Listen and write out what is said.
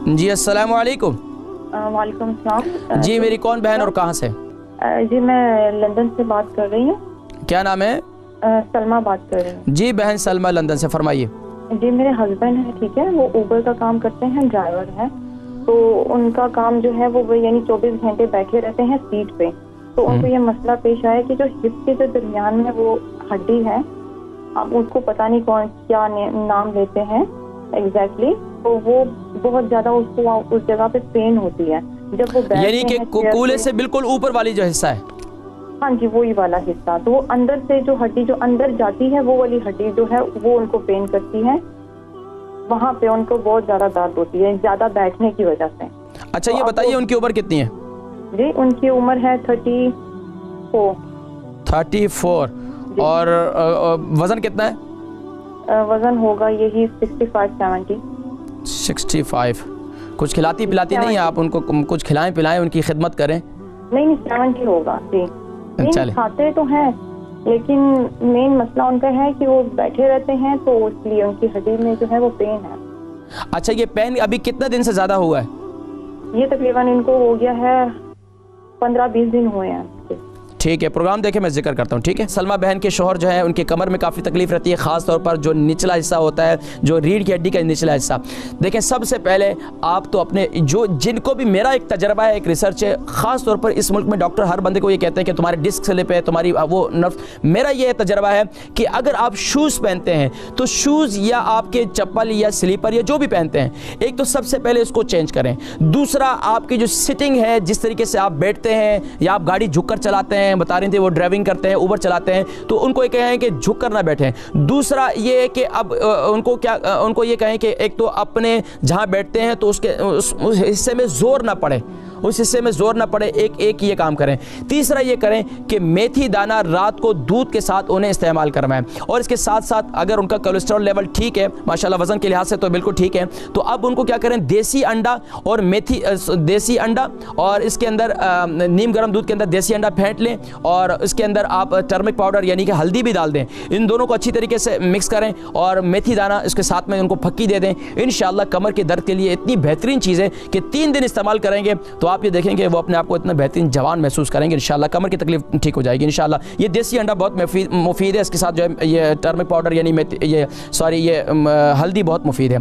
جی السلام علیکم۔ وعلیکم السلام۔ جی میری کون بہن اور کہاں سے؟ جی میں لندن سے بات کر رہی ہوں۔ کیا نام ہے؟ سلمہ بات کر رہی ہوں۔ جی بہن سلمہ لندن سے، فرمائیے۔ جی میرے ہسبینڈ ہیں، ٹھیک ہے، وہ اوبر کا کام کرتے ہیں، ڈرائیور ہیں، تو ان کا کام جو ہے وہ یعنی 24 گھنٹے بیٹھے رہتے ہیں سیٹ پہ، تو ان کو یہ مسئلہ پیش آیا کہ جو ہپ کے جو درمیان میں وہ ہڈی ہے، اب اس کو پتہ نہیں کون کیا نام لیتے ہیں ایگزیکٹلی، تو وہ بہت زیادہ اس کو اس جگہ پہ پین ہوتی ہے جب وہ یعنی کہ کولے سے بالکل اوپر والی جو حصہ ہے؟ ہاں جی وہی والا حصہ، تو وہ اندر سے جو ہڈی جو اندر جاتی ہے وہ والی ہڈی جو ہے وہ ان کو پین کرتی ہے، وہاں پہ ان کو بہت زیادہ درد ہوتی ہے زیادہ بیٹھنے کی وجہ سے۔ اچھا یہ بتائیے ان کی عمر کتنی ہے؟ جی ان کی عمر ہے 34۔ 34۔ اور وزن کتنا ہے؟ وزن ہوگا یہی 65-70۔ 65۔ کچھ کھلاتی پلاتی نہیں ہیں آپ ان کو؟ کچھ کھلائیں پلائیں، ان کی خدمت کریں؟ نہیں 70 ہوگا جی۔ چلے کھاتے تو ہیں لیکن مین مسئلہ ان کا ہے کہ وہ بیٹھے رہتے ہیں تو اس لیے ان کی ہڈی میں جو ہے وہ پین ہے۔ اچھا یہ پین ابھی کتنے دن سے زیادہ ہوا ہے؟ یہ تقریباً ان کو ہو گیا ہے 15-20 دن ہوئے ہیں۔ ٹھیک ہے، پروگرام دیکھیں میں ذکر کرتا ہوں، ٹھیک ہے۔ سلمہ بہن کے شوہر جو ہے ان کے کمر میں کافی تکلیف رہتی ہے، خاص طور پر جو نچلا حصہ ہوتا ہے، جو ریڑھ کی ہڈی کا نچلا حصہ۔ دیکھیں سب سے پہلے آپ تو اپنے جن کو بھی میرا ایک تجربہ ہے، ایک ریسرچ ہے، خاص طور پر اس ملک میں ڈاکٹر ہر بندے کو یہ کہتے ہیں کہ تمہارے ڈسک سلپ ہے، تمہاری وہ نرف، میرا یہ تجربہ ہے کہ اگر آپ شوز پہنتے ہیں تو شوز یا آپ کے چپل یا سلیپر یا جو بھی پہنتے ہیں، ایک تو سب سے پہلے اس کو چینج کریں۔ دوسرا آپ کی جو سٹنگ ہے، جس طریقے سے آپ بیٹھتے ہیں یا آپ گاڑی جھک کر چلاتے ہیں، بتا رہی تھی وہ ڈرائیونگ کرتے ہیں، اوبر چلاتے ہیں، تو ان کو یہ کہیں کہ جھک کر نہ بیٹھیں۔ دوسرا یہ ہے کہ اب ان کو یہ کہیں کہ ایک تو اپنے جہاں بیٹھتے ہیں تو اس حصے میں زور نہ پڑے، اس حصے میں زور نہ پڑے، ایک یہ کام کریں۔ تیسرا یہ کریں کہ میتھی دانہ رات کو دودھ کے ساتھ انہیں استعمال کروائیں، اور اس کے ساتھ ساتھ اگر ان کا کولیسٹرول لیول ٹھیک ہے ماشاءاللہ وزن کے لحاظ سے تو بالکل ٹھیک ہے، تو اب ان کو کیا کریں، دیسی انڈا اور میتھی، دیسی انڈا اور اس کے اندر نیم گرم دودھ کے اندر دیسی انڈا پھینٹ لیں، اور اس کے اندر آپ ٹرمک پاؤڈر یعنی کہ ہلدی بھی ڈال دیں، ان دونوں کو اچھی طریقے سے مکس کریں اور میتھی دانہ اس کے ساتھ میں ان کو پھکی دے دیں۔ انشاءاللہ کمر کے درد کے لیے اتنی بہترین چیز ہے کہ 3 دن استعمال کریں گے تو آپ یہ دیکھیں گے وہ اپنے آپ کو اتنا بہترین جوان محسوس کریں گے، انشاءاللہ کمر کی تکلیف ٹھیک ہو جائے گی انشاءاللہ۔ یہ دیسی انڈا بہت مفید ہے، اس کے ساتھ جو ہے یہ ٹرمک پاؤڈر یعنی یہ ہلدی بہت مفید ہے۔